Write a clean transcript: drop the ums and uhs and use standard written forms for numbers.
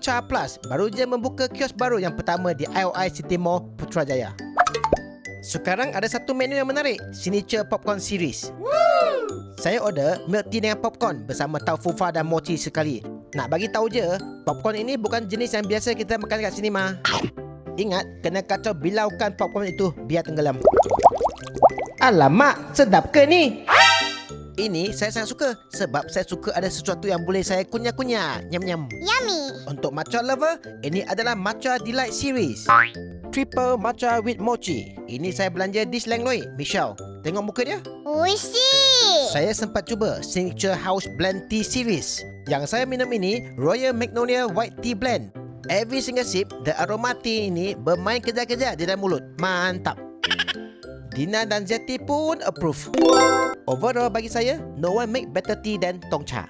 Tongcha Plus baru je membuka kios baru yang pertama di IOI City Mall Putrajaya. Sekarang ada satu menu yang menarik, Signature Popcorn Series. Saya order milk tea dengan popcorn bersama taufufa dan mochi sekali. Nak bagi tahu je, popcorn ini bukan jenis yang biasa kita makan kat sinema. Ingat, kena kacau bilaukan popcorn itu biar tenggelam. Alamak, sedap ke ni? Ini saya sangat suka sebab saya suka ada sesuatu yang boleh saya kunyah-kunyah. Nyam-nyam. Yummy. Untuk matcha lover, ini adalah Matcha Delight Series. Triple matcha with mochi. Ini saya belanja di Selangor, Michelle. Tengok muka dia. Oishi. Saya sempat cuba Signature House Blend Tea Series. Yang saya minum ini Royal Magnolia White Tea Blend. Every single sip, the aroma tea ini bermain kejap-kejap di dalam mulut. Mantap. Dina dan Zeti pun approve. Overall bagi saya, no one make better tea than Tongcha.